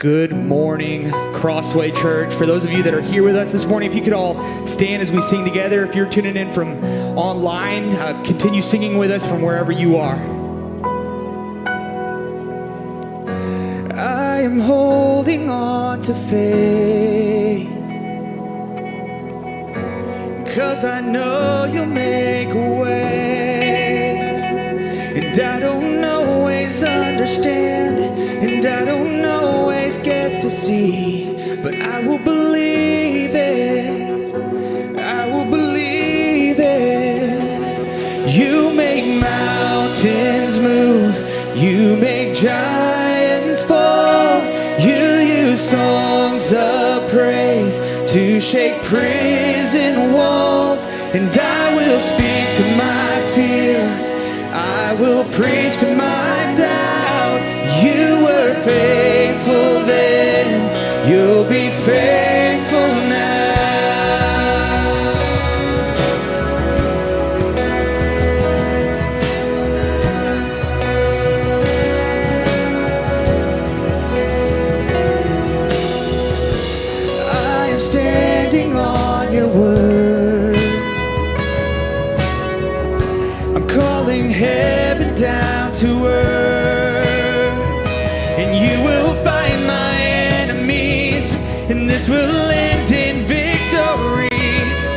Good morning, Crossway Church. For those of you that are here with us this morning, if you could all stand as we sing together. If you're tuning in from online, continue singing with us from wherever you are. I am holding on to faith, 'cause I know you'll make a way. And I don't always understand, and I don't always get to see, but I will believe it, I will believe it. You make mountains move, you make giants fall, you use songs of praise to shake prison walls. And I will speak to my fear, I will preach to my doubt. You were faithful then, you'll be faithful now. I am standing on your word, I'm calling heaven down to earth, and you will fight my enemies, and this will end in victory.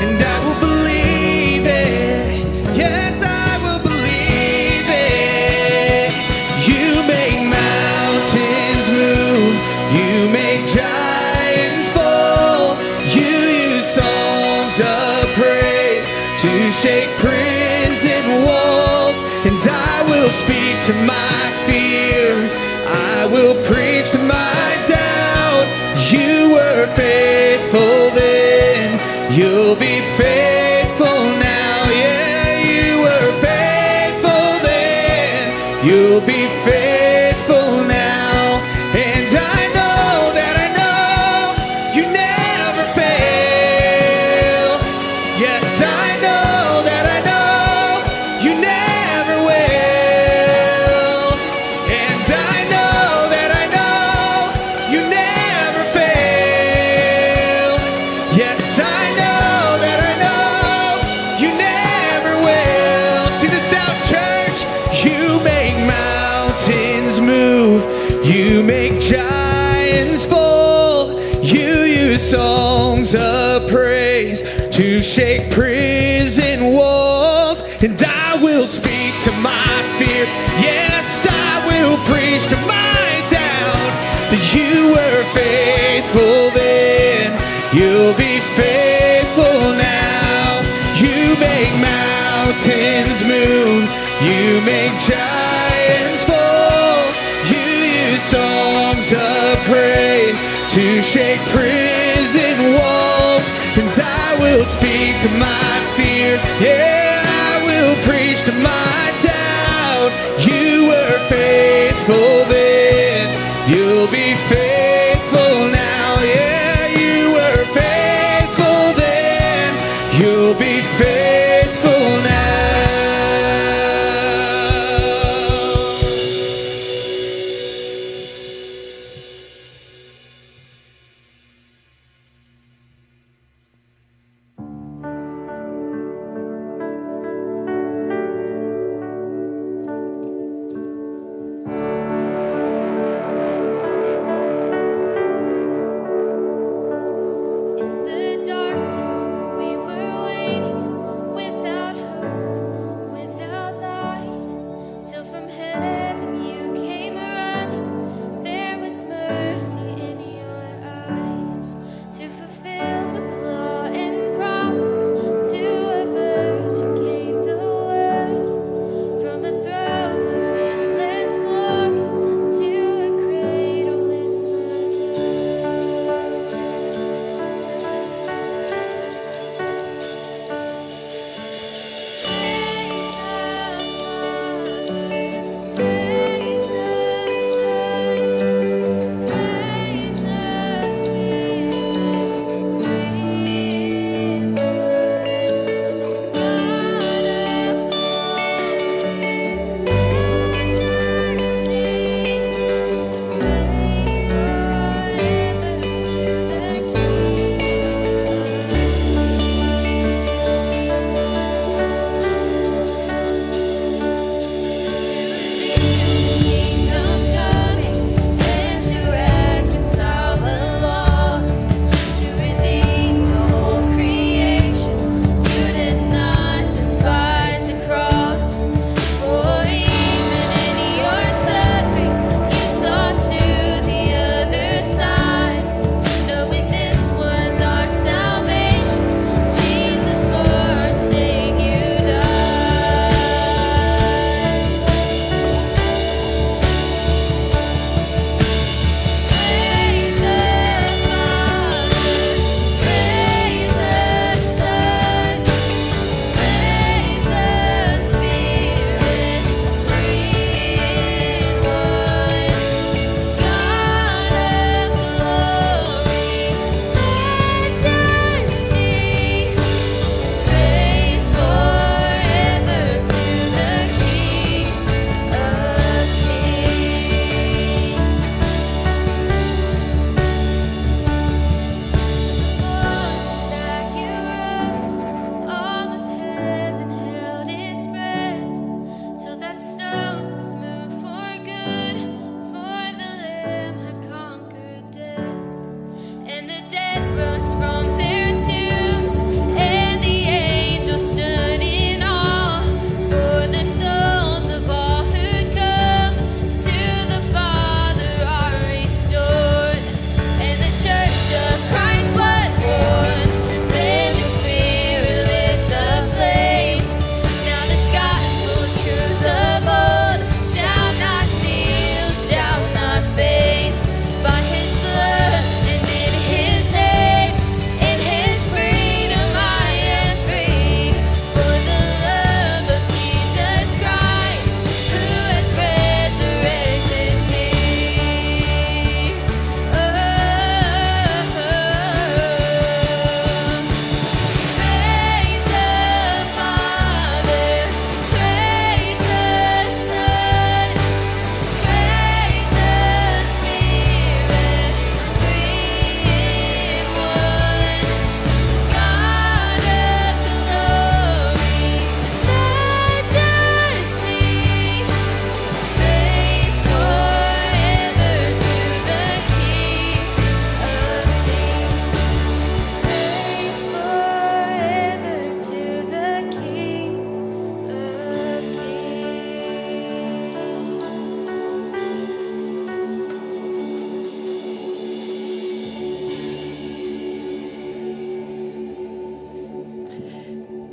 And I will believe it, yes, I will believe it. You make mountains move, you make giants fall, you use songs of praise to shake prison walls. And I will speak to my fear, I will preach to my doubt. You were faithful then, you'll be faithful now. Yeah, you were faithful then, you'll be faithful now. And I know that I know you never fail. Yes, I know that I know you never will. And I know that I know you never fail. Yes, I know that I know you never will. See this out, church. You make mountains move, you make giants fall, you use songs of praise to shake prison walls. And I will speak to my fear, yes, I will preach to my doubt. That you were faithful then, you'll be faithful now. You make mountains move, you make giants fall, you use songs of praise to shake prison walls. And I will speak to my fear, yeah, I will preach to my doubt. You were faithful then, you'll be faithful now. Yeah, you were faithful then, you'll be faithful now.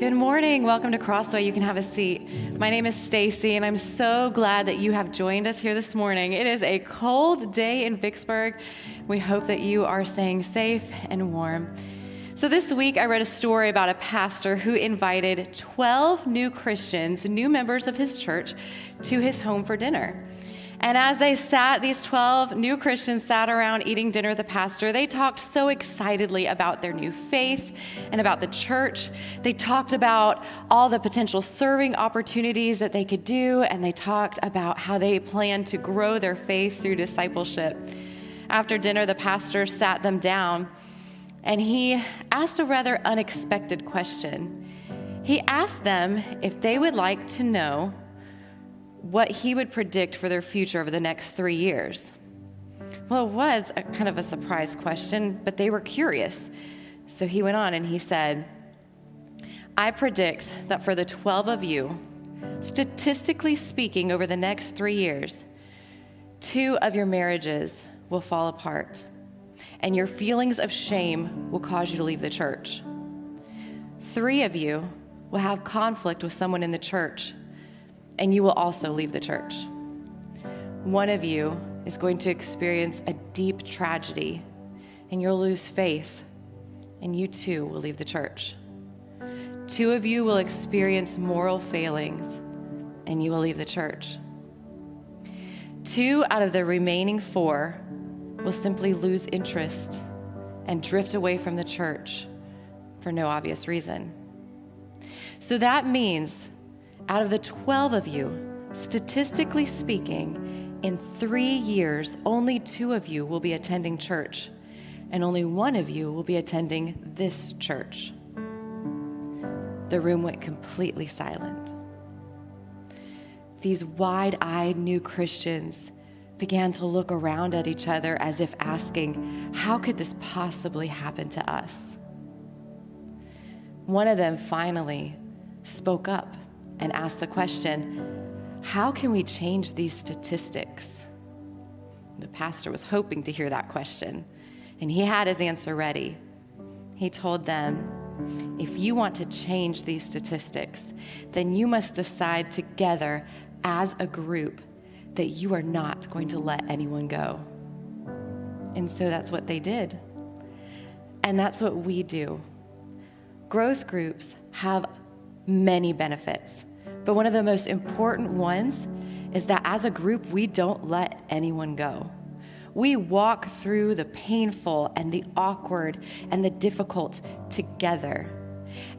Good morning. Welcome to Crossway. You can have a seat. My name is Stacy, and I'm so glad that you have joined us here this morning. It is a cold day in Vicksburg. We hope that you are staying safe and warm. So this week, I read a story about a pastor who invited 12 new Christians, new members of his church, to his home for dinner. And as these 12 new Christians sat around eating dinner with the pastor, they talked so excitedly about their new faith and about the church. They talked about all the potential serving opportunities that they could do, and they talked about how they plan to grow their faith through discipleship. After dinner, the pastor sat them down, and he asked a rather unexpected question. He asked them if they would like to know what he would predict for their future over the next 3 years. Well, it was kind of a surprise question, but they were curious. So he went on and he said, I predict that for the 12 of you, statistically speaking, over the next 3 years, 2 of your marriages will fall apart, and your feelings of shame will cause you to leave the church. 3 of you will have conflict with someone in the church, and you will also leave the church. 1 of you is going to experience a deep tragedy, and you'll lose faith, and you too will leave the church. 2 of you will experience moral failings, and you will leave the church. 2 out of the remaining 4 will simply lose interest and drift away from the church for no obvious reason. So that means out of the 12 of you, statistically speaking, in 3 years, only 2 of you will be attending church, and only 1 of you will be attending this church. The room went completely silent. These wide-eyed new Christians began to look around at each other as if asking, how could this possibly happen to us? One of them finally spoke up and asked the question, how can we change these statistics? The pastor was hoping to hear that question, and he had his answer ready. He told them, if you want to change these statistics, then you must decide together as a group that you are not going to let anyone go. And so that's what they did. And that's what we do. Growth groups have many benefits, but one of the most important ones is that as a group, we don't let anyone go. We walk through the painful and the awkward and the difficult together.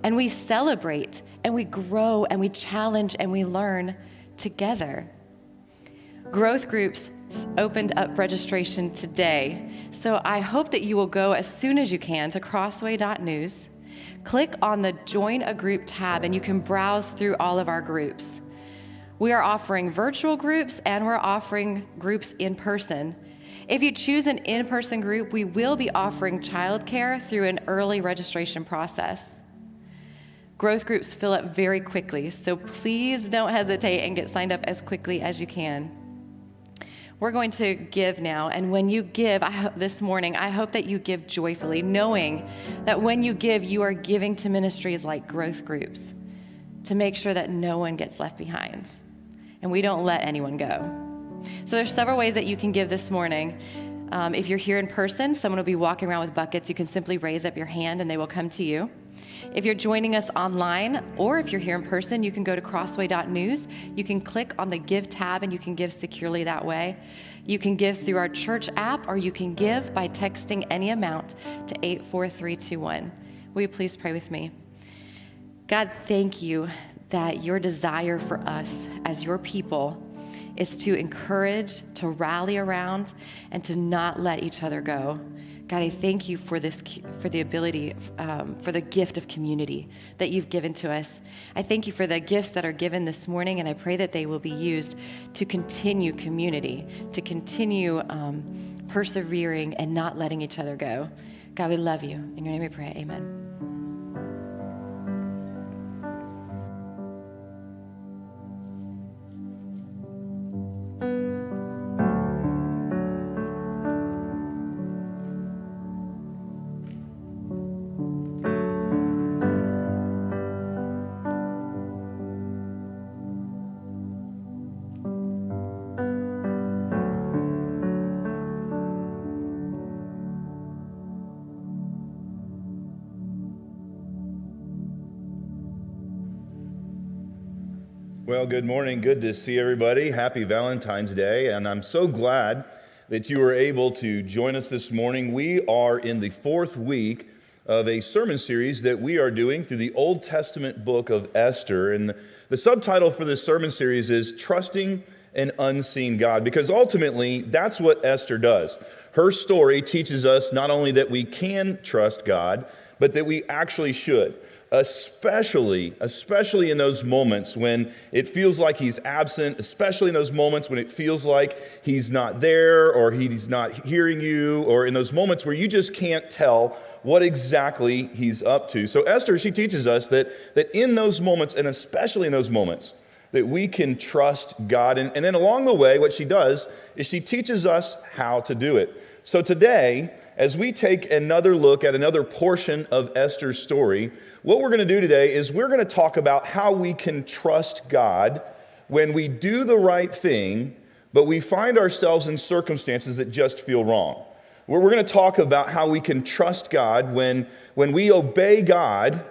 And we celebrate and we grow and we challenge and we learn together. Growth groups opened up registration today, so I hope that you will go as soon as you can to crossway.news. Click on the Join a Group tab, and you can browse through all of our groups. We are offering virtual groups, and we're offering groups in person. If you choose an in-person group, we will be offering childcare through an early registration process. Growth groups fill up very quickly, so please don't hesitate and get signed up as quickly as you can. We're going to give now, and when you give, this morning, I hope that you give joyfully, knowing that when you give, you are giving to ministries like growth groups to make sure that no one gets left behind, and we don't let anyone go. So there's several ways that you can give this morning. If you're here in person, someone will be walking around with buckets. You can simply raise up your hand, and they will come to you. If you're joining us online, or if you're here in person, you can go to crossway.news. You can click on the Give tab, and you can give securely that way. You can give through our church app, or you can give by texting any amount to 84321. Will you please pray with me? God, thank you that your desire for us as your people is to encourage, to rally around, and to not let each other go. God, I thank you for the ability, for the gift of community that you've given to us. I thank you for the gifts that are given this morning, and I pray that they will be used to continue community, to continue persevering and not letting each other go. God, we love you. In your name we pray, amen. Well, good morning. Good to see everybody. Happy Valentine's Day. And I'm so glad that you were able to join us this morning. We are in the fourth week of a sermon series that we are doing through the Old Testament book of Esther. And the subtitle for this sermon series is Trusting an Unseen God, because ultimately that's what Esther does. Her story teaches us not only that we can trust God, but that we actually should. Especially in those moments when it feels like he's absent, especially in those moments when it feels like he's not there or he's not hearing you, or in those moments where you just can't tell what exactly he's up to. So Esther, she teaches us that in those moments, and especially in those moments, that we can trust God. And then along the way, what she does is she teaches us how to do it. So today, as we take another look at another portion of Esther's story, what we're going to do today is we're going to talk about how we can trust God when we do the right thing, but we find ourselves in circumstances that just feel wrong. We're going to talk about how we can trust God when we obey God,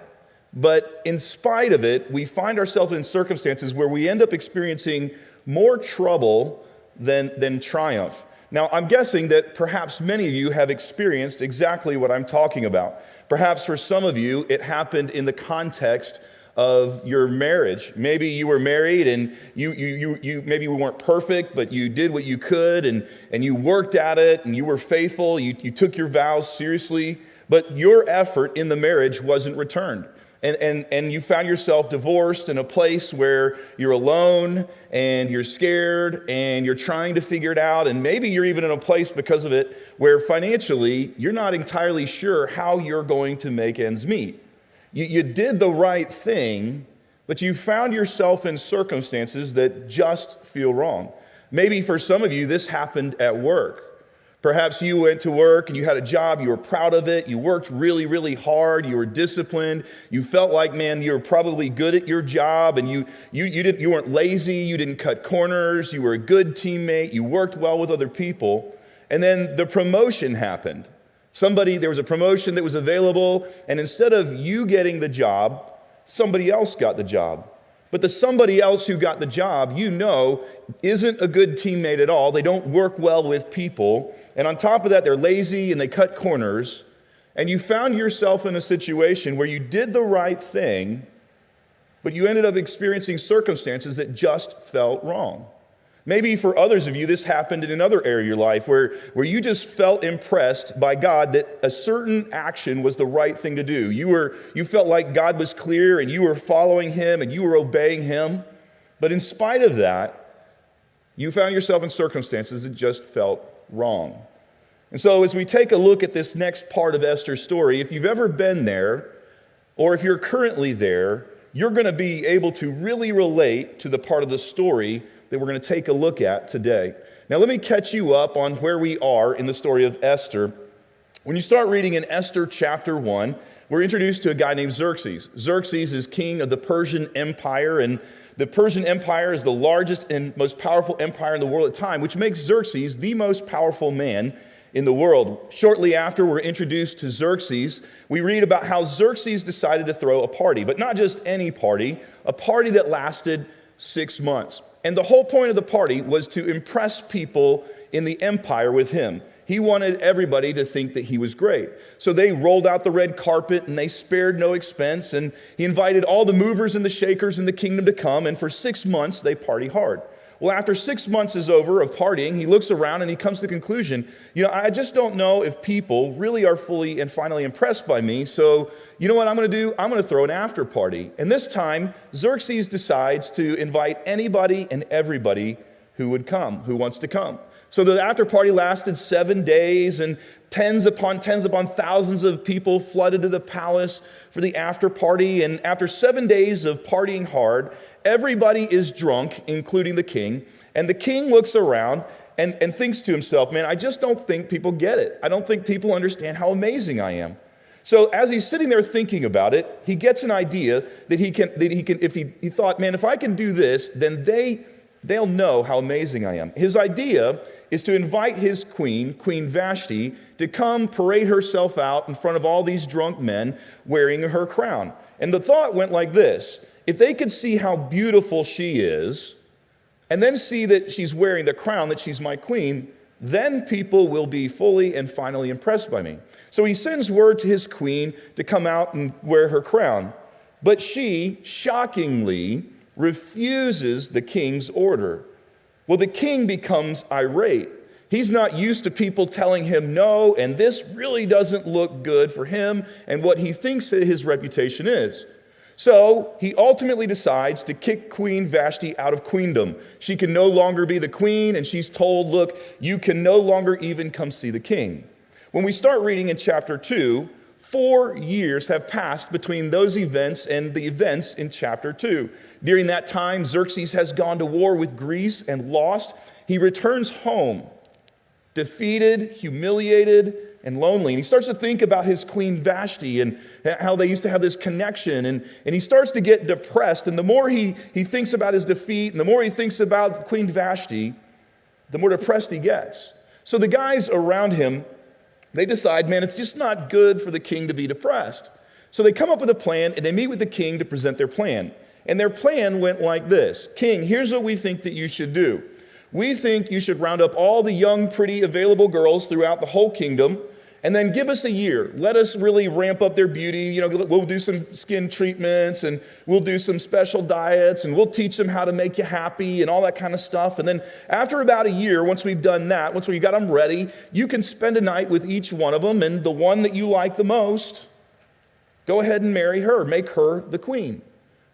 but in spite of it, we find ourselves in circumstances where we end up experiencing more trouble than triumph. Now, I'm guessing that perhaps many of you have experienced exactly what I'm talking about. Perhaps for some of you, it happened in the context of your marriage. Maybe you were married and you maybe you weren't perfect, but you did what you could and you worked at it and you were faithful. You took your vows seriously, but your effort in the marriage wasn't returned. And you found yourself divorced in a place where you're alone and you're scared and you're trying to figure it out. And maybe you're even in a place because of it where financially you're not entirely sure how you're going to make ends meet. You did the right thing, but you found yourself in circumstances that just feel wrong. Maybe for some of you, this happened at work. Perhaps you went to work and you had a job, you were proud of it, you worked really, really hard, you were disciplined, you felt like, man, you were probably good at your job, and you weren't lazy, you didn't cut corners, you were a good teammate, you worked well with other people, and then the promotion happened. There was a promotion that was available, and instead of you getting the job, somebody else got the job. But the somebody else who got the job, isn't a good teammate at all. They don't work well with people. And on top of that, they're lazy and they cut corners. And you found yourself in a situation where you did the right thing, but you ended up experiencing circumstances that just felt wrong. Maybe for others of you, this happened in another area of your life where you just felt impressed by God that a certain action was the right thing to do. You felt like God was clear and you were following him and you were obeying him. But in spite of that, you found yourself in circumstances that just felt wrong. And so as we take a look at this next part of Esther's story, if you've ever been there, or if you're currently there, you're going to be able to really relate to the part of the story that we're going to take a look at today. Now, let me catch you up on where we are in the story of Esther. When you start reading in Esther chapter 1, we're introduced to a guy named Xerxes. Xerxes is king of the Persian Empire, and the Persian Empire is the largest and most powerful empire in the world at the time, which makes Xerxes the most powerful man in the world. Shortly after we're introduced to Xerxes, we read about how Xerxes decided to throw a party, but not just any party, a party that lasted 6 months. And the whole point of the party was to impress people in the empire with him. He wanted everybody to think that he was great. So they rolled out the red carpet and they spared no expense, and he invited all the movers and the shakers in the kingdom to come, and for 6 months they party hard. Well, after 6 months is over of partying, he looks around and he comes to the conclusion, I just don't know if people really are fully and finally impressed by me, so you know what I'm going to do? I'm going to throw an after party. And this time, Xerxes decides to invite anybody and everybody who wants to come. So the after party lasted 7 days, and tens upon thousands of people flooded to the palace for the after party. And after 7 days of partying hard, everybody is drunk, including the king. And the king looks around and thinks to himself, man, I just don't think people get it. I don't think people understand how amazing I am. So as he's sitting there thinking about it, he gets an idea that he thought, man, if I can do this, then they'll know how amazing I am. His idea is to invite his queen, Queen Vashti, to come parade herself out in front of all these drunk men wearing her crown. And the thought went like this: if they could see how beautiful she is, and then see that she's wearing the crown, that she's my queen, then people will be fully and finally impressed by me. So he sends word to his queen to come out and wear her crown. But she, shockingly, refuses the king's order. Well, the king becomes irate. He's not used to people telling him no, and this really doesn't look good for him and what he thinks that his reputation is. So he ultimately decides to kick Queen Vashti out of queendom. She can no longer be the queen, and she's told, look, you can no longer even come see the king. When we start reading in chapter 2, 4 years have passed between those events and the events in chapter 2. During that time, Xerxes has gone to war with Greece and lost. He returns home, defeated, humiliated, and lonely. And he starts to think about his queen Vashti and how they used to have this connection. And he starts to get depressed. And the more he thinks about his defeat and the more he thinks about Queen Vashti, the more depressed he gets. So the guys around him, they decide, man, it's just not good for the king to be depressed. So they come up with a plan and they meet with the king to present their plan. And their plan went like this. King, here's what we think that you should do. We think you should round up all the young, pretty, available girls throughout the whole kingdom, and then give us a year. Let us really ramp up their beauty. We'll do some skin treatments, and we'll do some special diets, and we'll teach them how to make you happy and all that kind of stuff. And then after about a year, once we've done that, once we've got them ready, you can spend a night with each one of them, and the one that you like the most, go ahead and marry her, make her the queen.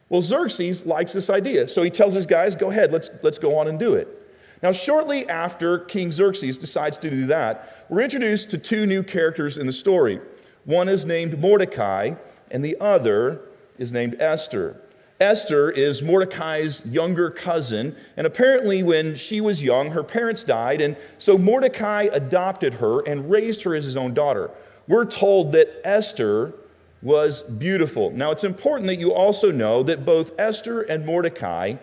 Well, Xerxes likes this idea, so he tells his guys, go ahead, let's go on and do it. Now, shortly after King Xerxes decides to do that, we're introduced to 2 new characters in the story. One is named Mordecai, and the other is named Esther. Esther is Mordecai's younger cousin, and apparently when she was young, her parents died, and so Mordecai adopted her and raised her as his own daughter. We're told that Esther was beautiful. Now, it's important that you also know that both Esther and Mordecai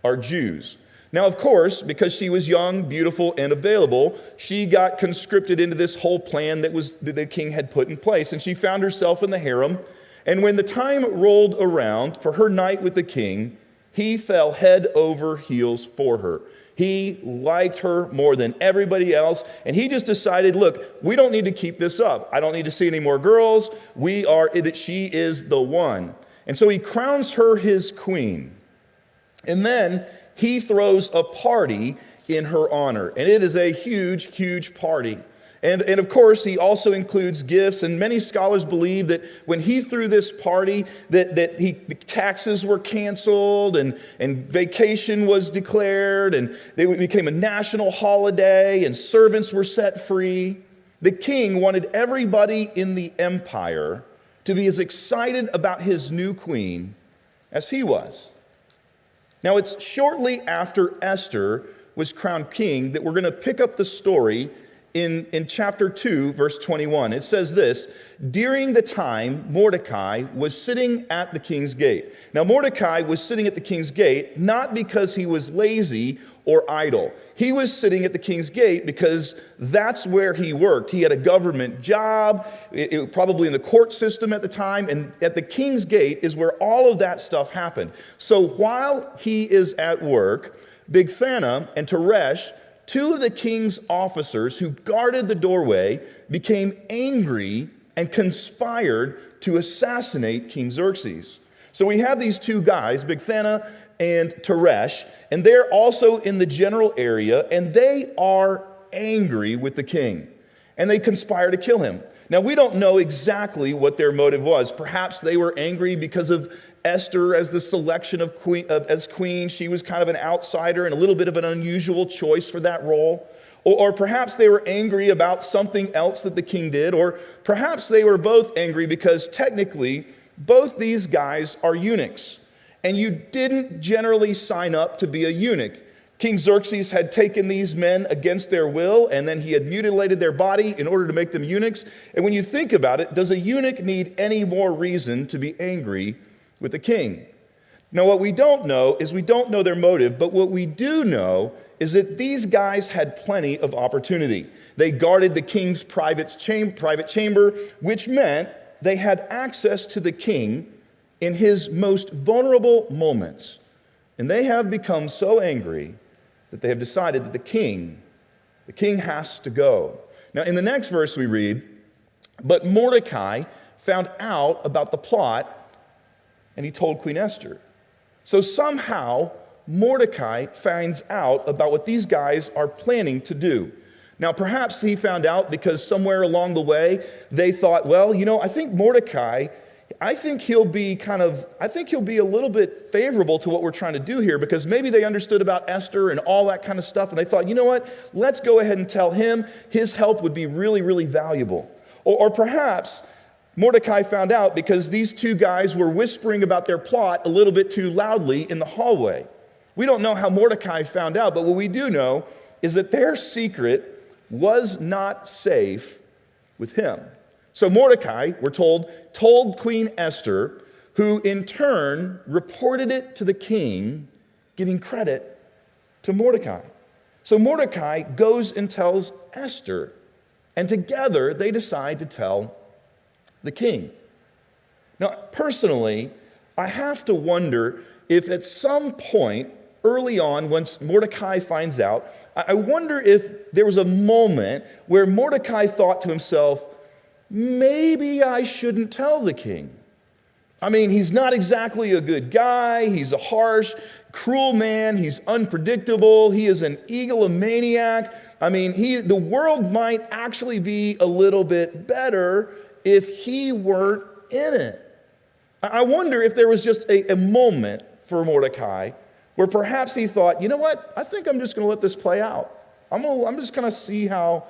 are Jews. Now, of course, because she was young, beautiful, and available, she got conscripted into this whole plan that the king had put in place, and she found herself in the harem. And when the time rolled around for her night with the king, he fell head over heels for her. He liked her more than everybody else, and he just decided, look, we don't need to keep this up. I don't need to see any more girls. That she is the one. And so he crowns her his queen. And then he throws a party in her honor. And it is a huge, huge party. And of course, he also includes gifts. And many scholars believe that when he threw this party, that the taxes were canceled and vacation was declared. And it became a national holiday and servants were set free. The king wanted everybody in the empire to be as excited about his new queen as he was. Now, it's shortly after Esther was crowned king that we're going to pick up the story in chapter 2, verse 21. It says this, during the time Mordecai was sitting at the king's gate. Now, Mordecai was sitting at the king's gate not because he was lazy or idle. He was sitting at the king's gate because that's where he worked. He had a government job, probably in the court system at the time, and at the king's gate is where all of that stuff happened. So while he is at work, Bigthana and Teresh, 2 of the king's officers who guarded the doorway, became angry and conspired to assassinate King Xerxes. So we have these 2 guys, Bigthana and Teresh, and they're also in the general area, and they are angry with the king, and they conspire to kill him. Now, we don't know exactly what their motive was. Perhaps they were angry because of Esther as the selection as queen. She was kind of an outsider and a little bit of an unusual choice for that role. Or perhaps they were angry about something else that the king did. Or perhaps they were both angry because technically both these guys are eunuchs. And you didn't generally sign up to be a eunuch. King Xerxes had taken these men against their will, and then he had mutilated their body in order to make them eunuchs. And when you think about it, does a eunuch need any more reason to be angry with the king? Now, what we don't know is we don't know their motive, but what we do know is that these guys had plenty of opportunity. They guarded the king's private chamber, which meant they had access to the king in his most vulnerable moments. And they have become so angry that they have decided that the king has to go. Now, in the next verse we read, but Mordecai found out about the plot, and he told Queen Esther. So somehow, Mordecai finds out about what these guys are planning to do. Now, perhaps he found out because somewhere along the way, they thought, well, I think Mordecai, I think he'll be a little bit favorable to what we're trying to do here, because maybe they understood about Esther and all that kind of stuff, and they thought, you know what, let's go ahead and tell him. His help would be really, really valuable. Or perhaps Mordecai found out because these two guys were whispering about their plot a little bit too loudly in the hallway. We don't know how Mordecai found out, but what we do know is that their secret was not safe with him. So Mordecai, we're told Queen Esther, who in turn reported it to the king, giving credit to Mordecai. So Mordecai goes and tells Esther, and together they decide to tell the king. Now, personally, I have to wonder if at some point early on, once Mordecai finds out, I wonder if there was a moment where Mordecai thought to himself, maybe I shouldn't tell the king. I mean, he's not exactly a good guy. He's a harsh, cruel man. He's unpredictable. He is an egomaniac. I mean, the world might actually be a little bit better if he weren't in it. I wonder if there was just a moment for Mordecai where perhaps he thought, you know what, I think I'm just going to let this play out. I'm just going to see how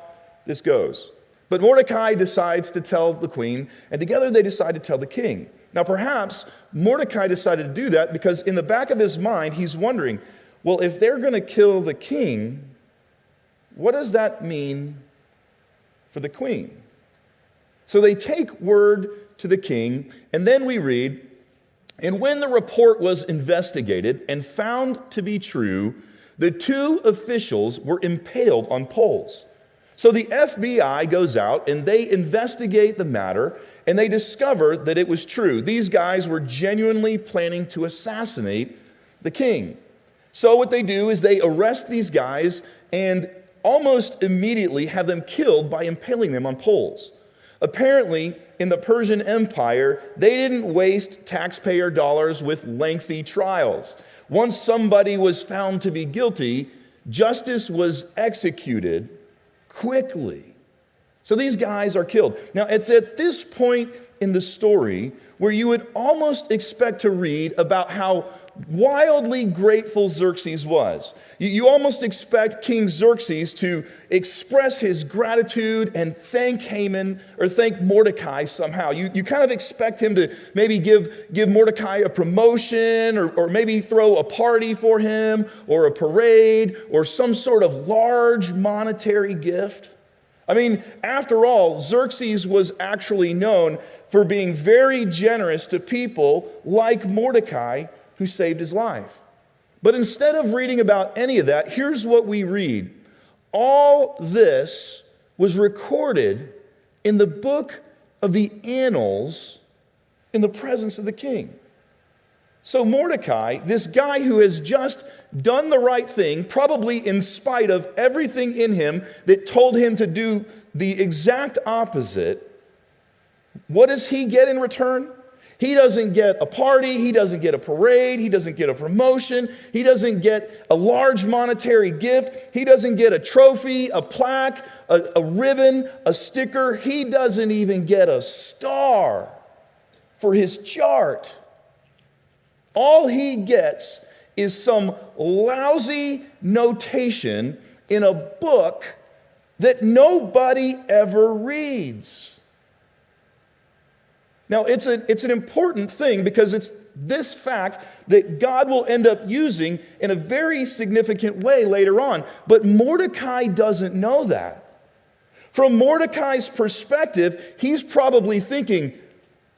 this goes. But Mordecai decides to tell the queen, and together they decide to tell the king. Now perhaps Mordecai decided to do that because in the back of his mind, he's wondering, well, if they're going to kill the king, what does that mean for the queen? So they take word to the king, and then we read, and when the report was investigated and found to be true, the two officials were impaled on poles. So the FBI goes out and they investigate the matter, and they discover that it was true. These guys were genuinely planning to assassinate the king. So what they do is they arrest these guys and almost immediately have them killed by impaling them on poles. Apparently, in the Persian Empire, they didn't waste taxpayer dollars with lengthy trials. Once somebody was found to be guilty, justice was executed quickly. So these guys are killed. Now, it's at this point in the story where you would almost expect to read about how wildly grateful Xerxes was. You almost expect King Xerxes to express his gratitude and thank Haman or thank Mordecai somehow. You kind of expect him to maybe give Mordecai a promotion or maybe throw a party for him or a parade or some sort of large monetary gift. I mean, after all, Xerxes was actually known for being very generous to people like Mordecai, who saved his life. But instead of reading about any of that, here's what we read. All this was recorded in the book of the annals in the presence of the king. So Mordecai, this guy who has just done the right thing, probably in spite of everything in him that told him to do the exact opposite, what does he get in return? He doesn't get a party, he doesn't get a parade, he doesn't get a promotion, he doesn't get a large monetary gift, he doesn't get a trophy, a plaque, a ribbon, a sticker, he doesn't even get a star for his chart. All he gets is some lousy notation in a book that nobody ever reads. Now, it's an important thing because it's this fact that God will end up using in a very significant way later on. But Mordecai doesn't know that. From Mordecai's perspective, he's probably thinking,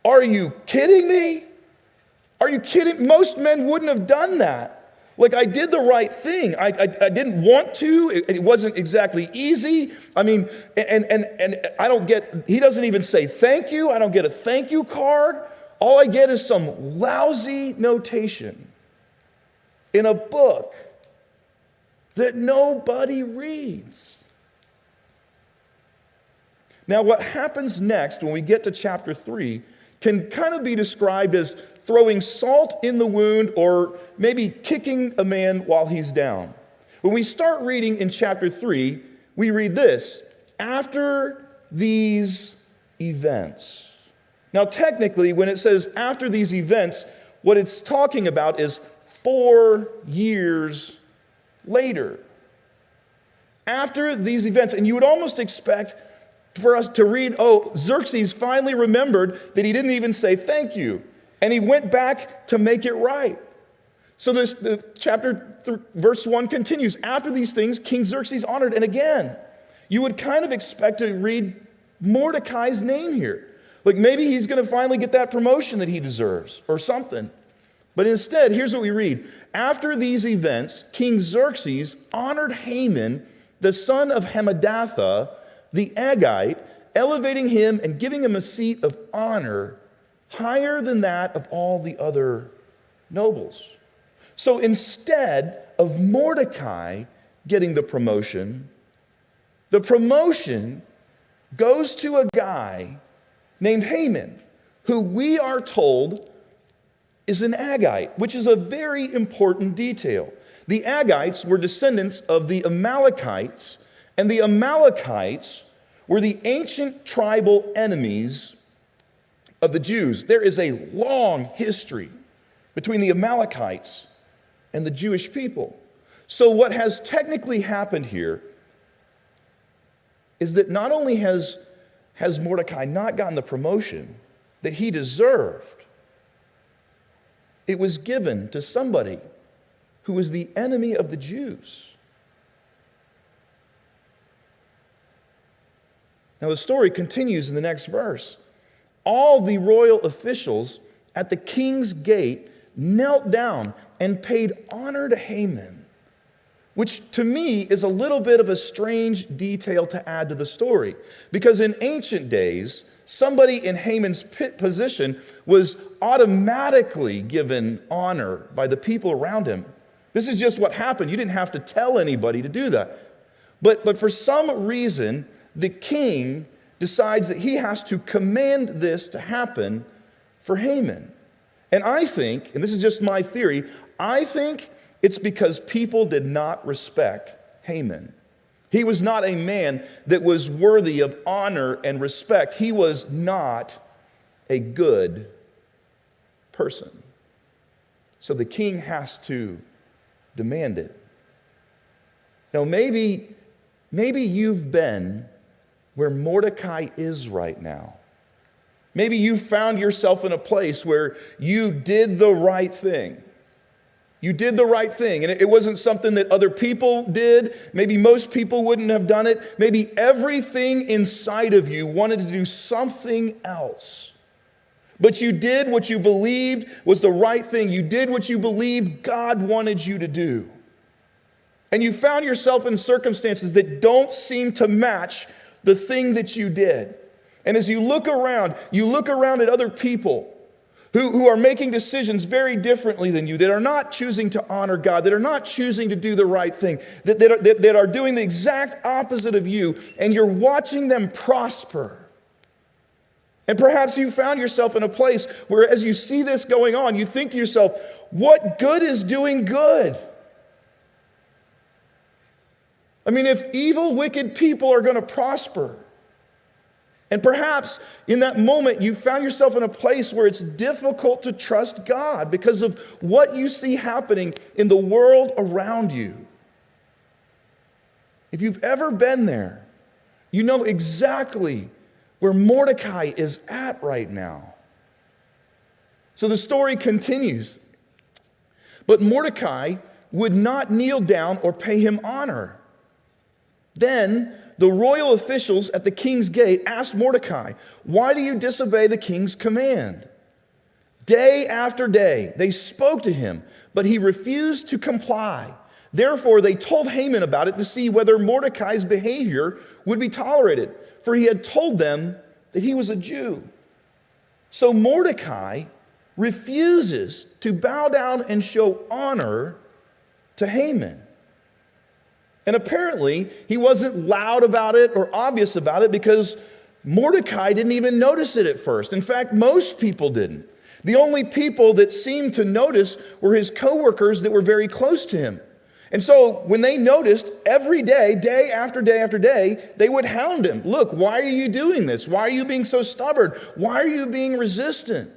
are you kidding me? Are you kidding? Most men wouldn't have done that. Like, I did the right thing. I didn't want to. It wasn't exactly easy. I mean, and I don't get, he doesn't even say thank you. I don't get a thank you card. all I get is some lousy notation in a book that nobody reads. Now, what happens next when we get to chapter 3 can kind of be described as throwing salt in the wound or maybe kicking a man while he's down. When we start reading in chapter 3, we read this: after these events. Now, technically, when it says after these events, what it's talking about is 4 years later. After these events, and you would almost expect for us to read, oh, Xerxes finally remembered that he didn't even say thank you, and he went back to make it right. So verse 1 continues, after these things, King Xerxes honored, and again, you would kind of expect to read Mordecai's name here. Like maybe he's going to finally get that promotion that he deserves or something. But instead, here's what we read. After these events, King Xerxes honored Haman, the son of Hammedatha, the Agagite, elevating him and giving him a seat of honor higher than that of all the other nobles. So instead of Mordecai getting the promotion goes to a guy named Haman, who we are told is an Agagite, which is a very important detail. The Agagites were descendants of the Amalekites, and the Amalekites were the ancient tribal enemies of the Jews. There is a long history between the Amalekites and the Jewish people. So what has technically happened here is that not only has Mordecai not gotten the promotion that he deserved, it was given to somebody who was the enemy of the Jews. Now the story continues in the next verse. All the royal officials at the king's gate knelt down and paid honor to Haman, which to me is a little bit of a strange detail to add to the story. Because in ancient days, somebody in Haman's position was automatically given honor by the people around him. This is just what happened. You didn't have to tell anybody to do that. But for some reason, the king decides that he has to command this to happen for Haman. And I think, and this is just my theory, I think it's because people did not respect Haman. He was not a man that was worthy of honor and respect. He was not a good person. So the king has to demand it. Now maybe you've been where Mordecai is right now. Maybe you found yourself in a place where you did the right thing. You did the right thing, and it wasn't something that other people did. Maybe most people wouldn't have done it. Maybe everything inside of you wanted to do something else. But you did what you believed was the right thing. You did what you believed God wanted you to do. And you found yourself in circumstances that don't seem to match the thing that you did. And as you look around at other people who are making decisions very differently than you, that are not choosing to honor God, that are not choosing to do the right thing, that are doing the exact opposite of you, and you're watching them prosper. And perhaps you found yourself in a place where as you see this going on, you think to yourself, what good is doing good? I mean, if evil, wicked people are going to prosper, and perhaps in that moment you found yourself in a place where it's difficult to trust God because of what you see happening in the world around you. If you've ever been there, you know exactly where Mordecai is at right now. So the story continues. But Mordecai would not kneel down or pay him honor. Then the royal officials at the king's gate asked Mordecai, "Why do you disobey the king's command?" Day after day they spoke to him, but he refused to comply. Therefore they told Haman about it to see whether Mordecai's behavior would be tolerated, for he had told them that he was a Jew. So Mordecai refuses to bow down and show honor to Haman. And apparently, he wasn't loud about it or obvious about it because Mordecai didn't even notice it at first. In fact, most people didn't. The only people that seemed to notice were his coworkers that were very close to him. And so when they noticed, every day, day after day after day, they would hound him. Look, why are you doing this? Why are you being so stubborn? Why are you being resistant?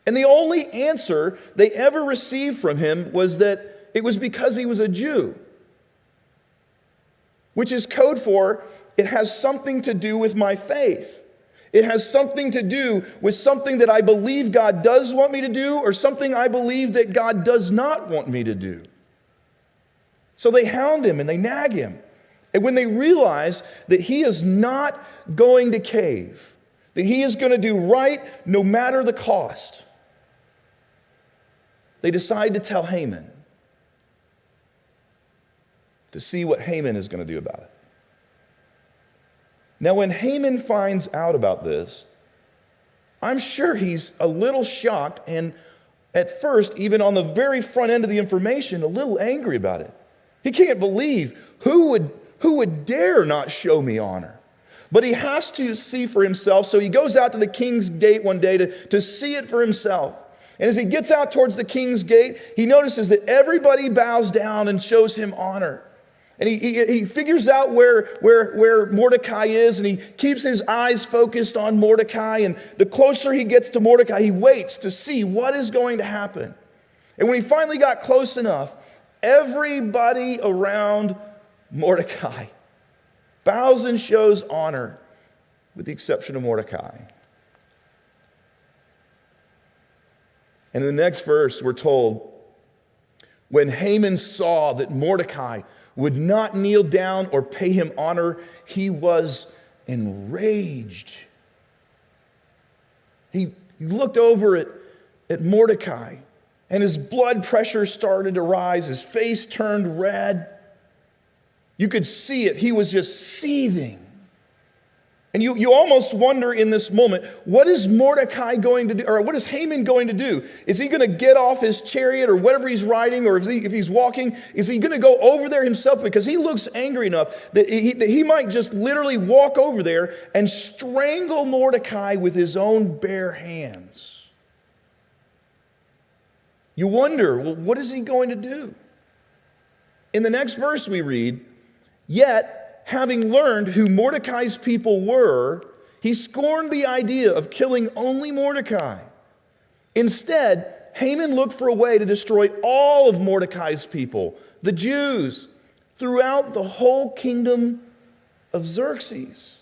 And the only answer they ever received from him was that it was because he was a Jew, which is code for, it has something to do with my faith. It has something to do with something that I believe God does want me to do or something I believe that God does not want me to do. So they hound him and they nag him. And when they realize that he is not going to cave, that he is going to do right no matter the cost, they decide to tell Haman to see what Haman is going to do about it. Now, when Haman finds out about this, I'm sure he's a little shocked and at first, even on the very front end of the information, a little angry about it. He can't believe who would dare not show me honor. But he has to see for himself, so he goes out to the king's gate one day to see it for himself. And as he gets out towards the king's gate, he notices that everybody bows down and shows him honor. And he figures out where Mordecai is, and he keeps his eyes focused on Mordecai. And the closer he gets to Mordecai, he waits to see what is going to happen. And when he finally got close enough, everybody around Mordecai bows and shows honor, with the exception of Mordecai. And in the next verse, we're told, when Haman saw that Mordecai would not kneel down or pay him honor, he was enraged. He looked over at Mordecai, and his blood pressure started to rise. His face turned red. You could see it. He was just seething. And you almost wonder in this moment, what is Mordecai going to do, or what is Haman going to do? Is he going to get off his chariot or whatever he's riding, or if he's walking, is he going to go over there himself? Because he looks angry enough that he might just literally walk over there and strangle Mordecai with his own bare hands. You wonder, well, what is he going to do? In the next verse we read, yet, having learned who Mordecai's people were, he scorned the idea of killing only Mordecai. Instead, Haman looked for a way to destroy all of Mordecai's people, the Jews, throughout the whole kingdom of Xerxes.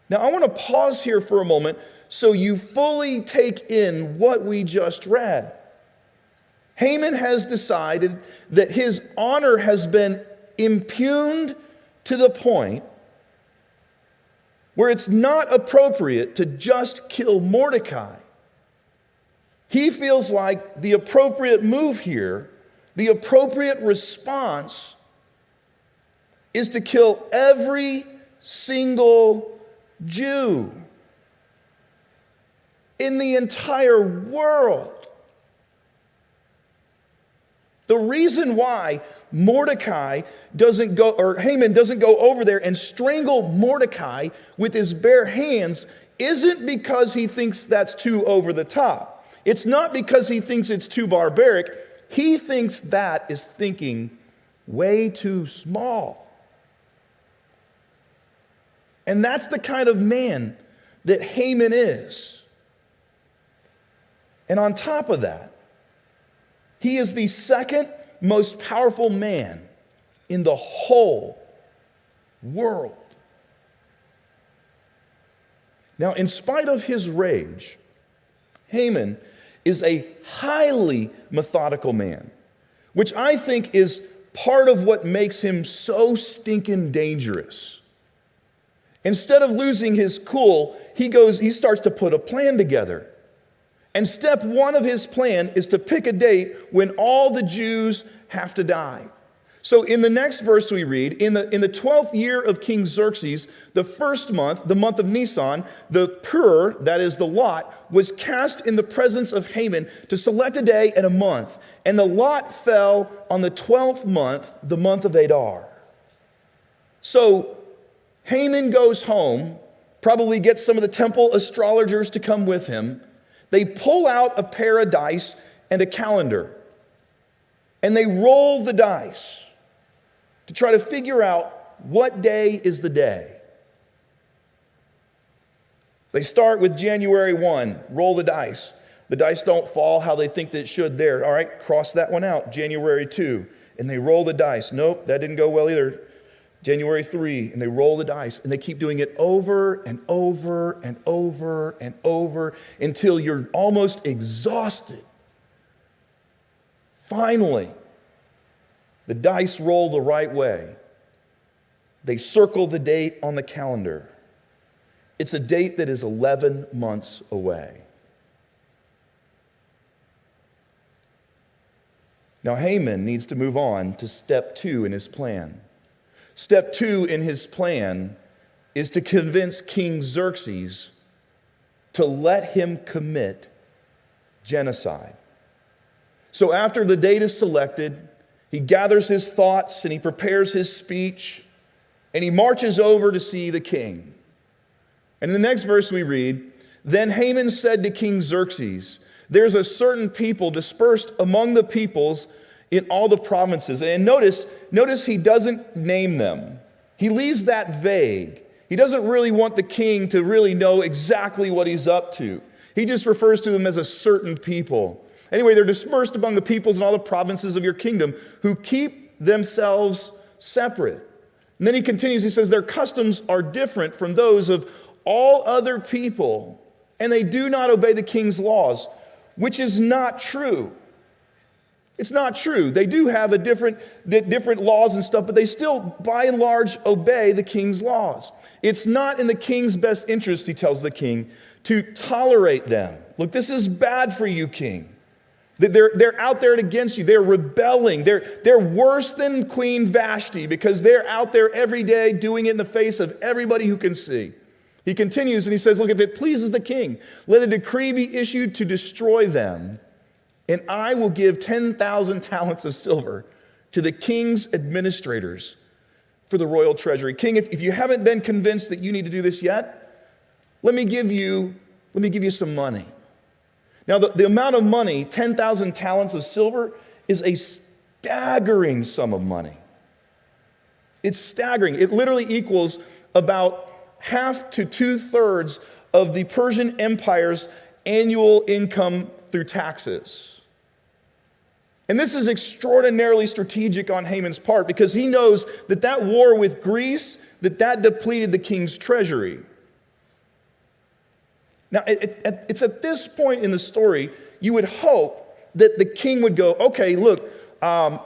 Now, I want to pause here for a moment so you fully take in what we just read. Haman has decided that his honor has been impugned to the point where it's not appropriate to just kill Mordecai. He feels like the appropriate move here, the appropriate response, is to kill every single Jew in the entire world. The reason why Mordecai doesn't go, or Haman doesn't go over there and strangle Mordecai with his bare hands isn't because he thinks that's too over the top. It's not because he thinks it's too barbaric. He thinks that is thinking way too small. And that's the kind of man that Haman is. And on top of that, he is the second most powerful man in the whole world. Now, in spite of his rage, Haman is a highly methodical man, which I think is part of what makes him so stinking dangerous. Instead of losing his cool, he starts to put a plan together. And step one of his plan is to pick a date when all the Jews have to die. So in the next verse we read, in the 12th year of King Xerxes, the first month, the month of Nisan, the pur, that is the lot, was cast in the presence of Haman to select a day and a month. And the lot fell on the 12th month, the month of Adar. So Haman goes home, probably gets some of the temple astrologers to come with him. They pull out a pair of dice and a calendar, and they roll the dice to try to figure out what day is the day. They start with January 1, roll the dice. The dice don't fall how they think that it should there. All right, cross that one out. January 2, and they roll the dice. Nope, that didn't go well either. January 3, and they roll the dice, and they keep doing it over and over and over and over until you're almost exhausted. Finally, the dice roll the right way. They circle the date on the calendar. It's a date that is 11 months away. Now, Haman needs to move on to step 2 in his plan. Step 2 in his plan is to convince King Xerxes to let him commit genocide. So after the date is selected, he gathers his thoughts and he prepares his speech and he marches over to see the king. And in the next verse we read, "Then Haman said to King Xerxes, 'There's a certain people dispersed among the peoples in all the provinces.'" And notice he doesn't name them. He leaves that vague. He doesn't really want the king to really know exactly what he's up to. He just refers to them as a certain people. Anyway, they're dispersed among the peoples in all the provinces of your kingdom who keep themselves separate. And then he continues, he says, "Their customs are different from those of all other people, and they do not obey the king's laws," which is not true. It's not true. They do have different laws and stuff, but they still, by and large, obey the king's laws. It's not in the king's best interest, he tells the king, to tolerate them. Look, this is bad for you, king. They're out there against you. They're rebelling. They're worse than Queen Vashti because they're out there every day doing it in the face of everybody who can see. He continues and he says, "Look, if it pleases the king, let a decree be issued to destroy them, and I will give 10,000 talents of silver to the king's administrators for the royal treasury." King, if you haven't been convinced that you need to do this yet, let me give you some money. Now, the amount of money, 10,000 talents of silver, is a staggering sum of money. It's staggering. It literally equals about half to 2/3 of the Persian Empire's annual income through taxes. And this is extraordinarily strategic on Haman's part because he knows that war with Greece, that depleted the king's treasury. Now, it's at this point in the story, you would hope that the king would go, "Okay, look,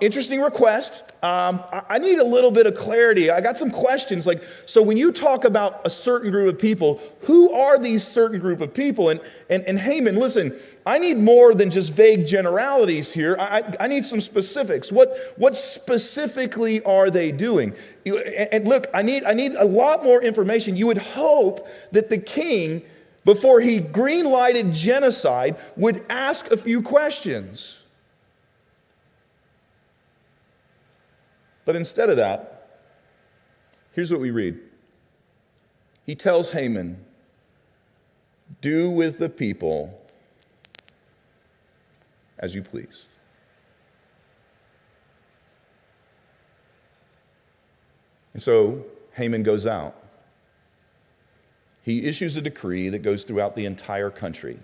interesting request. I need a little bit of clarity. I got some questions. Like, so when you talk about a certain group of people, who are these certain group of people?" And Haman, listen, I need more than just vague generalities here. I need some specifics. What specifically are they doing? And look, I need a lot more information. You would hope that the king, before he green-lighted genocide, would ask a few questions. But instead of that, here's what we read. He tells Haman, "Do with the people as you please." And so Haman goes out. He issues a decree that goes throughout the entire country.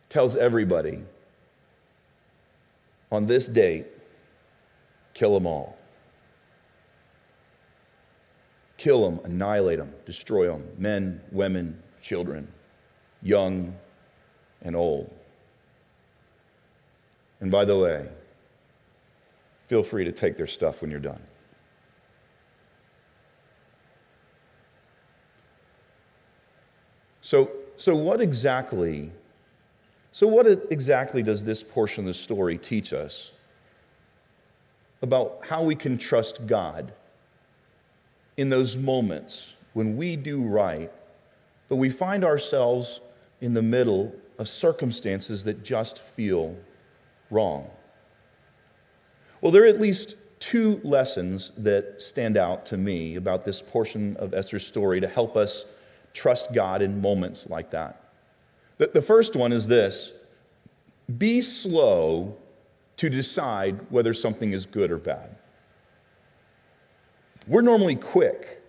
Tells everybody, on this date, kill them all. Kill them, annihilate them, destroy them. Men, women, children, young and old. And by the way, feel free to take their stuff when you're done. So what exactly does this portion of the story teach us? about how we can trust God in those moments when we do right, but we find ourselves in the middle of circumstances that just feel wrong. Well, there are at least two lessons that stand out to me about this portion of Esther's story to help us trust God in moments like that. The first one is this: be slow to decide whether something is good or bad. We're normally quick.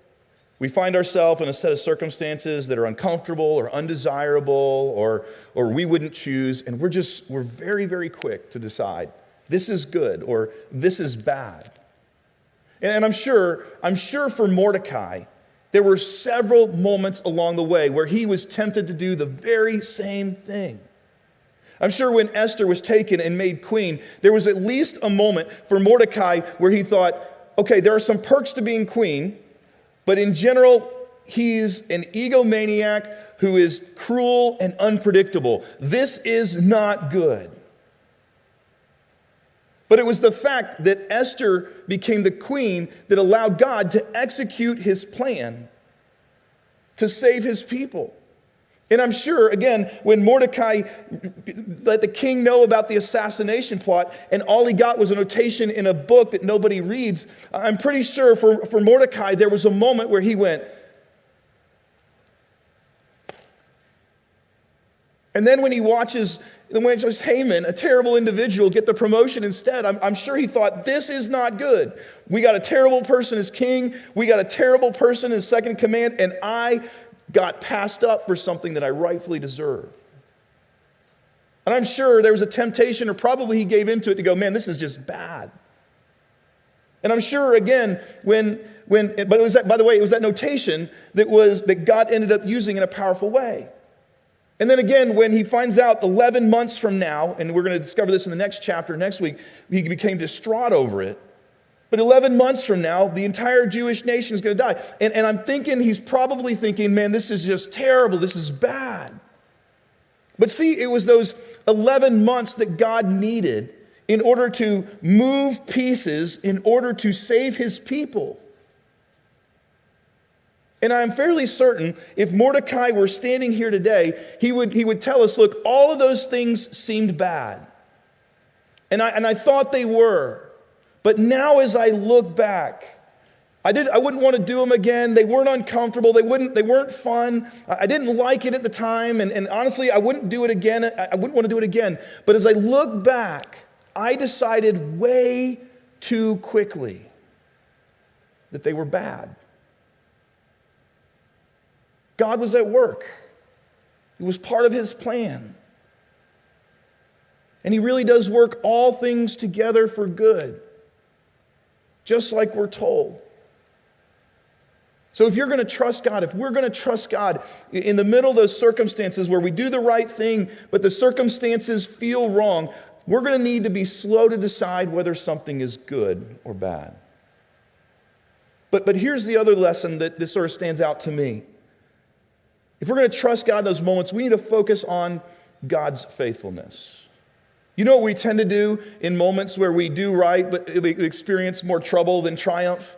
We find ourselves in a set of circumstances that are uncomfortable or undesirable or we wouldn't choose, and we're very, very quick to decide this is good or this is bad. And I'm sure for Mordecai, there were several moments along the way where he was tempted to do the very same thing. I'm sure when Esther was taken and made queen, there was at least a moment for Mordecai where he thought, okay, there are some perks to being queen, but in general, he's an egomaniac who is cruel and unpredictable. This is not good. But it was the fact that Esther became the queen that allowed God to execute his plan to save his people. And I'm sure, again, when Mordecai let the king know about the assassination plot and all he got was a notation in a book that nobody reads, I'm pretty sure for Mordecai there was a moment where he went, and then when he watches Haman, a terrible individual, get the promotion instead, I'm sure he thought, this is not good. We got a terrible person as king, we got a terrible person as second in command, and I got passed up for something that I rightfully deserve. And I'm sure there was a temptation, or probably he gave into it to go, man, this is just bad. And I'm sure, again, but it was that, by the way, it was that notation that God ended up using in a powerful way. And then again, when he finds out 11 months from now, and we're going to discover this in the next chapter next week, he became distraught over it. But 11 months from now, the entire Jewish nation is going to die. And I'm thinking, he's probably thinking, man, this is just terrible. This is bad. But see, it was those 11 months that God needed in order to move pieces, in order to save his people. And I'm fairly certain if Mordecai were standing here today, he would tell us, look, all of those things seemed bad. And I thought they were. But now as I look back, I wouldn't want to do them again. They weren't uncomfortable. They weren't fun. I didn't like it at the time. And honestly, I wouldn't do it again. I wouldn't want to do it again. But as I look back, I decided way too quickly that they were bad. God was at work. It was part of his plan. And he really does work all things together for good, just like we're told. So if you're going to trust God, if we're going to trust God in the middle of those circumstances where we do the right thing, but the circumstances feel wrong, we're going to need to be slow to decide whether something is good or bad. But here's the other lesson that this sort of stands out to me. If we're going to trust God in those moments, we need to focus on God's faithfulness. You know what we tend to do in moments where we do right, but we experience more trouble than triumph?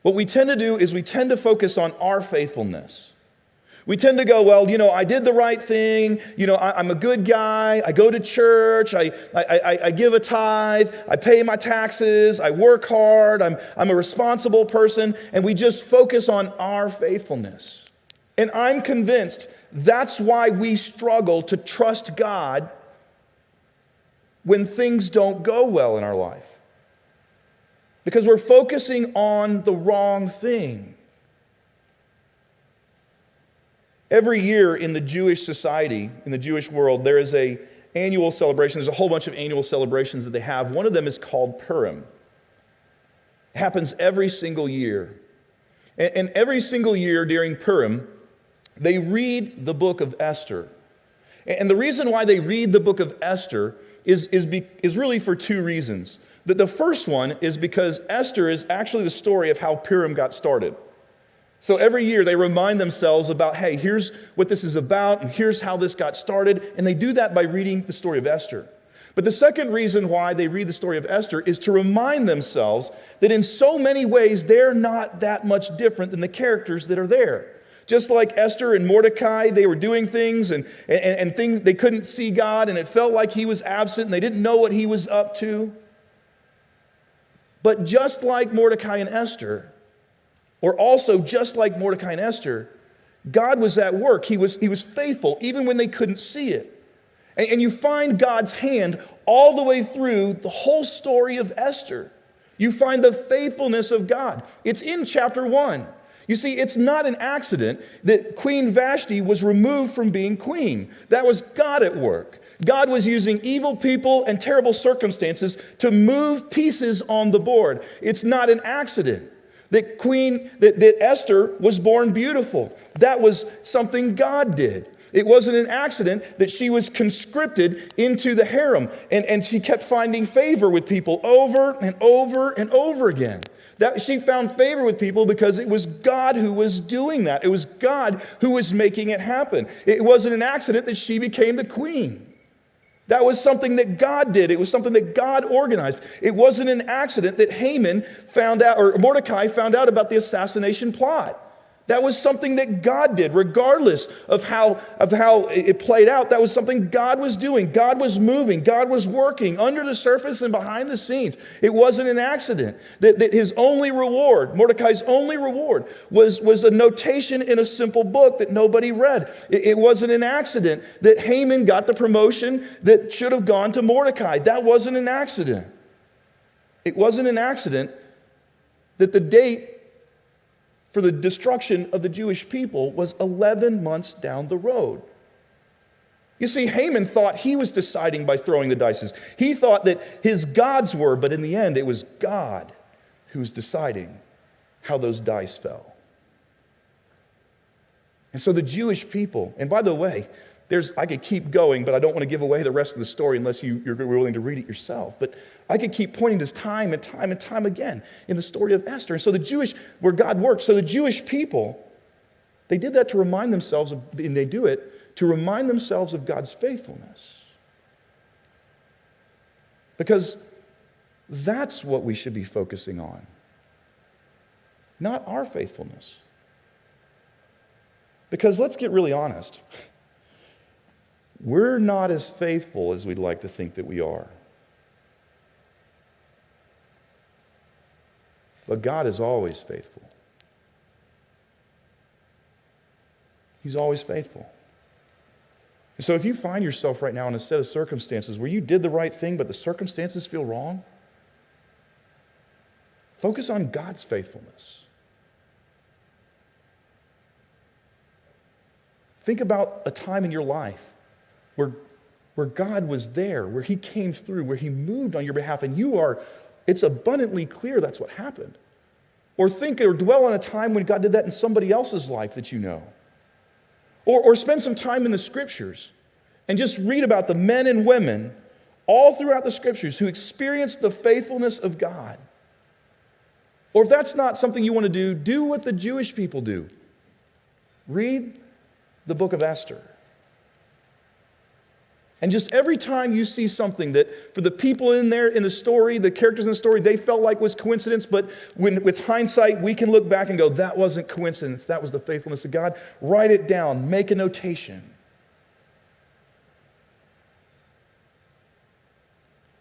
What we tend to do is we tend to focus on our faithfulness. We tend to go, well, I did the right thing. I'm a good guy. I go to church. I give a tithe. I pay my taxes. I work hard. I'm a responsible person. And we just focus on our faithfulness. And I'm convinced that's why we struggle to trust God when things don't go well in our life. Because we're focusing on the wrong thing. Every year in the Jewish society, in the Jewish world, there is an annual celebration. There's a whole bunch of annual celebrations that they have. One of them is called Purim. It happens every single year. And every single year during Purim, they read the book of Esther. And the reason why they read the book of Esther is really for two reasons. The first one is because Esther is actually the story of how Purim got started. So every year they remind themselves about, hey, here's what this is about, and here's how this got started. And they do that by reading the story of Esther. But the second reason why they read the story of Esther is to remind themselves that in so many ways they're not that much different than the characters that are there. Just like Esther and Mordecai, they were doing things and things they couldn't see God, and it felt like he was absent and they didn't know what he was up to. But just like Mordecai and Esther, or also just like Mordecai and Esther, God was at work. He was faithful even when they couldn't see it. And you find God's hand all the way through the whole story of Esther. You find the faithfulness of God. It's in chapter 1. You see, it's not an accident that Queen Vashti was removed from being queen. That was God at work. God was using evil people and terrible circumstances to move pieces on the board. It's not an accident that Esther was born beautiful. That was something God did. It wasn't an accident that she was conscripted into the harem and she kept finding favor with people over and over and over again. That she found favor with people because it was God who was doing that. It was God who was making it happen. It wasn't an accident that she became the queen. That was something that God did. It was something that God organized. It wasn't an accident that Haman found out, or Mordecai found out about the assassination plot. That was something that God did, regardless of how it played out. That was something God was doing. God was moving. God was working under the surface and behind the scenes. It wasn't an accident that his only reward, Mordecai's only reward, was a notation in a simple book that nobody read. It wasn't an accident that Haman got the promotion that should have gone to Mordecai. That wasn't an accident. It wasn't an accident that the date for the destruction of the Jewish people was 11 months down the road. You see, Haman thought he was deciding by throwing the dice. He thought that his gods were, but in the end, it was God who was deciding how those dice fell. And so the Jewish people, and by the way, I could keep going, but I don't want to give away the rest of the story unless you're willing to read it yourself. But I could keep pointing to this time and time and time again in the story of Esther. And so the Jewish, where God worked, so the Jewish people, they did that to remind themselves, and they do it to remind themselves of God's faithfulness. Because that's what we should be focusing on, not our faithfulness. Because let's get really honest. We're not as faithful as we'd like to think that we are. But God is always faithful. He's always faithful. And so if you find yourself right now in a set of circumstances where you did the right thing, but the circumstances feel wrong, focus on God's faithfulness. Think about a time in your life where God was there, where He came through, where He moved on your behalf, and it's abundantly clear that's what happened. Or think or dwell on a time when God did that in somebody else's life that you know. Or spend some time in the Scriptures and just read about the men and women all throughout the Scriptures who experienced the faithfulness of God. Or if that's not something you want to do what the Jewish people do. Read the book of Esther. And just every time you see something that for the people in there in the story, the characters in the story, they felt like was coincidence, but with hindsight, we can look back and go, that wasn't coincidence, that was the faithfulness of God. Write it down, make a notation.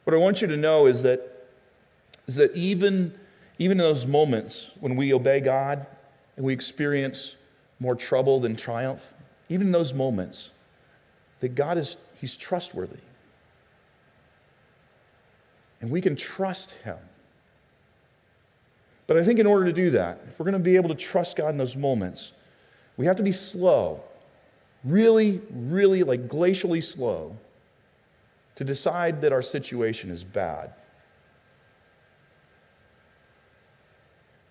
What I want you to know is that even in those moments when we obey God and we experience more trouble than triumph, even in those moments, that He's trustworthy. And we can trust Him. But I think in order to do that, if we're going to be able to trust God in those moments, we have to be slow, really, really like glacially slow, to decide that our situation is bad.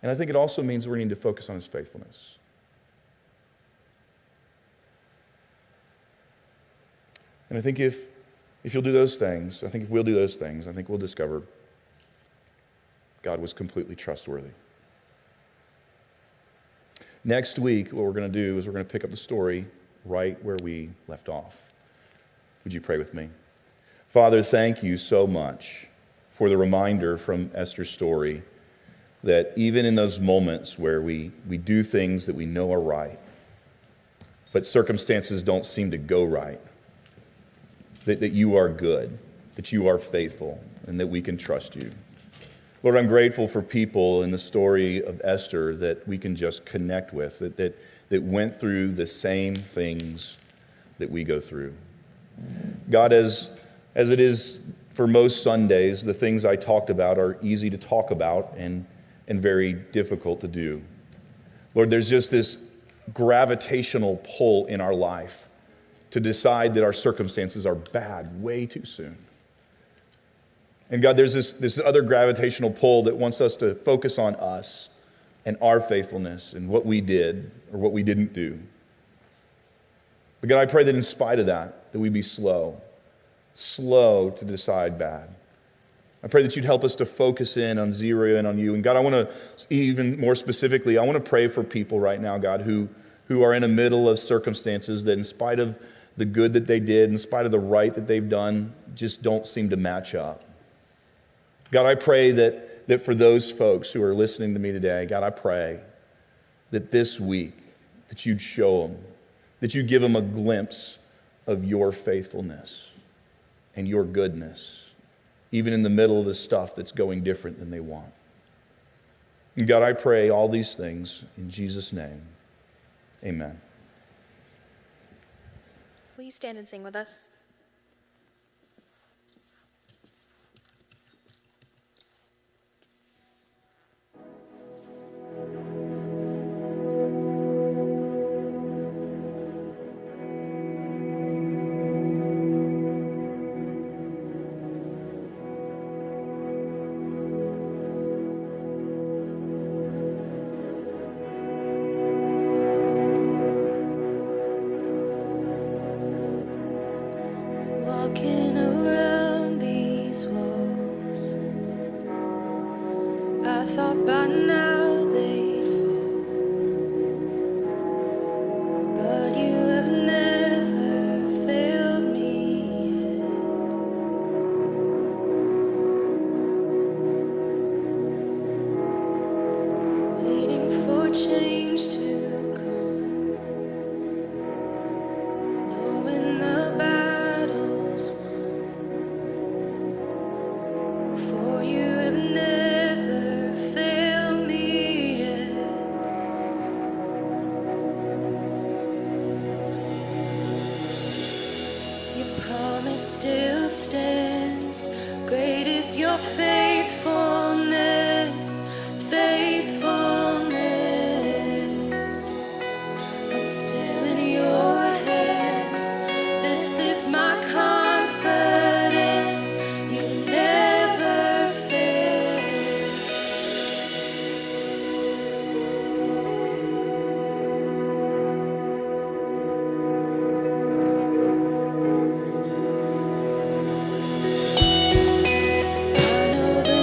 And I think it also means we need to focus on His faithfulness. And I think if you'll do those things, I think if we'll do those things, I think we'll discover God was completely trustworthy. Next week, what we're going to do is we're going to pick up the story right where we left off. Would you pray with me? Father, thank you so much for the reminder from Esther's story that even in those moments where we do things that we know are right, but circumstances don't seem to go right, that you are good, that you are faithful, and that we can trust you. Lord, I'm grateful for people in the story of Esther that we can just connect with, that went through the same things that we go through. God, as it is for most Sundays, the things I talked about are easy to talk about and very difficult to do. Lord, there's just this gravitational pull in our life to decide that our circumstances are bad way too soon. And God, there's this other gravitational pull that wants us to focus on us and our faithfulness and what we did or what we didn't do. But God, I pray that in spite of that we be slow to decide bad. I pray that you'd help us to focus in on zero in on you. And God, I want to, even more specifically, I want to pray for people right now, God, who are in the middle of circumstances that in spite of the good that they did, in spite of the right that they've done, just don't seem to match up. God, I pray that for those folks who are listening to me today, God, I pray that this week, that you'd show them, that you'd give them a glimpse of your faithfulness and your goodness, even in the middle of the stuff that's going different than they want. And God, I pray all these things in Jesus' name. Amen. Will you stand and sing with us? Walking around these walls, I thought by now they'd fall, but you have never failed me yet. Waiting for change to come, knowing the battle's won, for you have never failed me yet. Your promise still stands. Great is your faithfulness, faithfulness. I'm still in your hands. This is my confidence. You never fail. I know the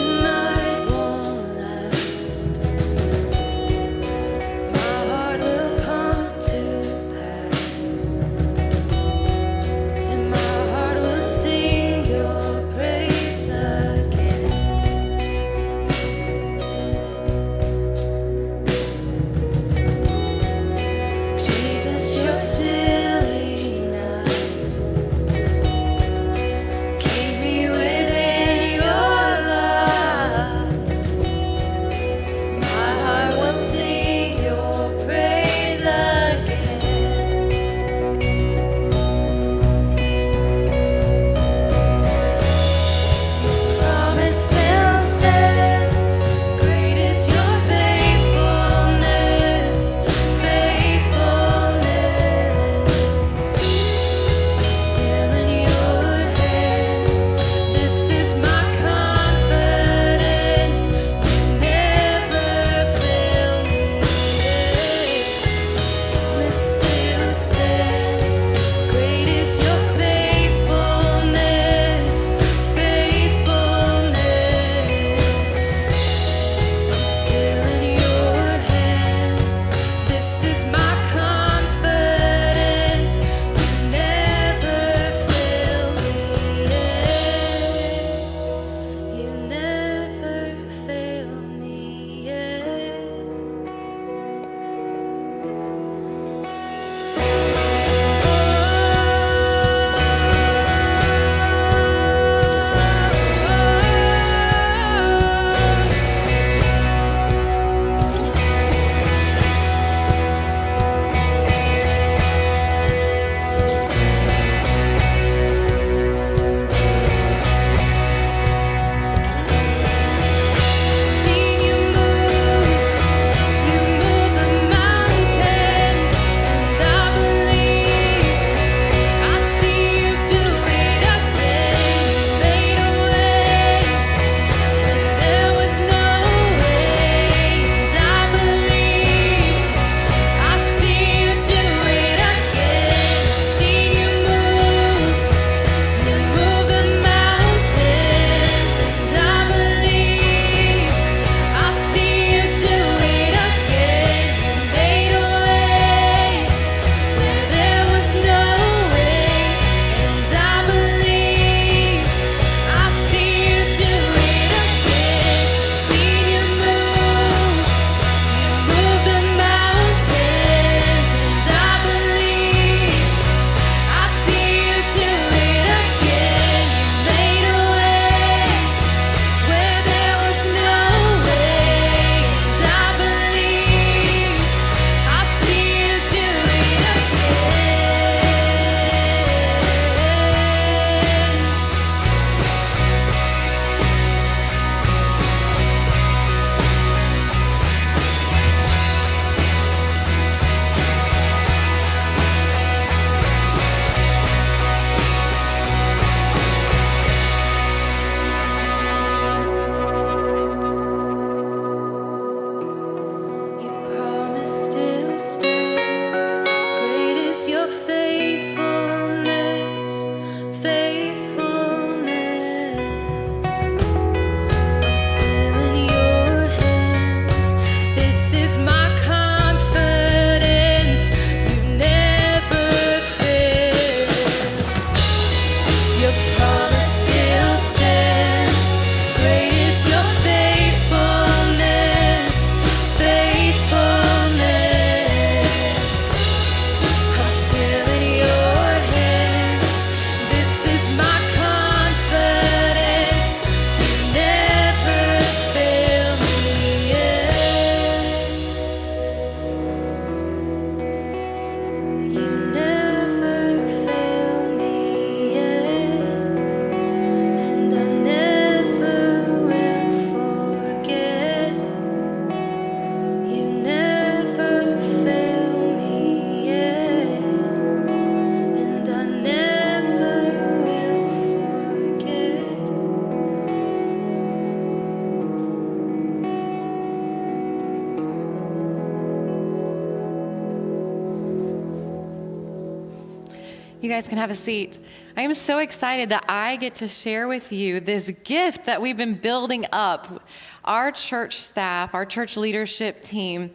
You guys can have a seat. I am so excited that I get to share with you this gift that we've been building up. Our church staff, our church leadership team,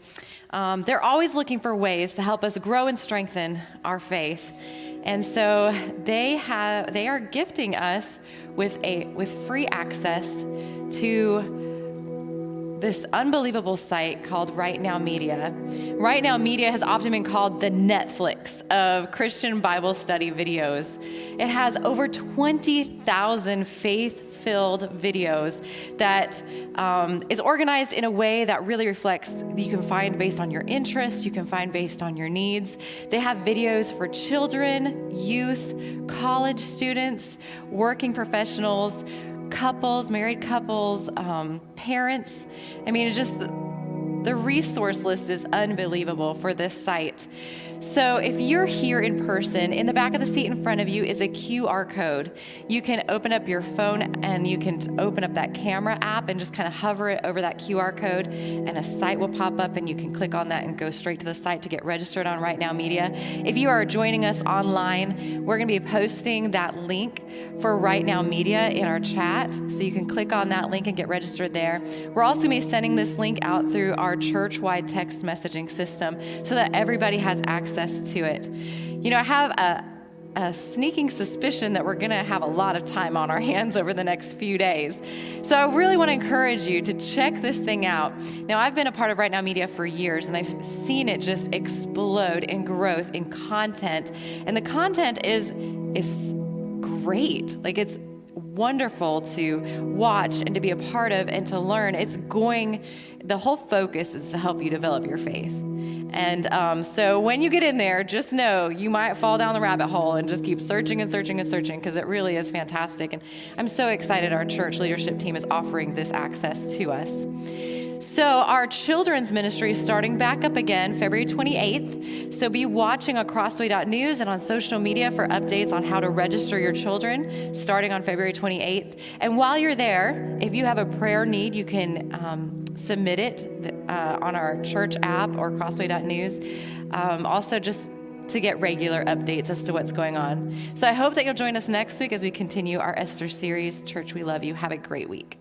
they're always looking for ways to help us grow and strengthen our faith. And so they are gifting us with free access to this unbelievable site called Right Now Media. Right Now Media has often been called the Netflix of Christian Bible study videos. It has over 20,000 faith-filled videos that is organized in a way that really reflects, you can find based on your interests, you can find based on your needs. They have videos for children, youth, college students, working professionals, couples, married couples, parents. I mean, it's just the resource list is unbelievable for this site. So if you're here in person, in the back of the seat in front of you is a QR code. You can open up your phone and you can open up that camera app and just kind of hover it over that QR code, and a site will pop up and you can click on that and go straight to the site to get registered on Right Now Media. If you are joining us online, we're going to be posting that link for Right Now Media in our chat, so you can click on that link and get registered there. We're also going to be sending this link out through our church-wide text messaging system so that everybody has access to it. You know, I have a sneaking suspicion that we're going to have a lot of time on our hands over the next few days. So I really want to encourage you to check this thing out. Now, I've been a part of Right Now Media for years, and I've seen it just explode in growth, in content. And the content is great. Like, it's wonderful to watch and to be a part of and to learn. The whole focus is to help you develop your faith. And so when you get in there, just know you might fall down the rabbit hole and just keep searching and searching and searching, because it really is fantastic. And I'm so excited our church leadership team is offering this access to us. So our children's ministry is starting back up again February 28th. So be watching on crossway.news and on social media for updates on how to register your children starting on February 28th. And while you're there, if you have a prayer need, you can submit it on our church app or crossway.news. Also, just to get regular updates as to what's going on. So I hope that you'll join us next week as we continue our Esther series. Church, we love you. Have a great week.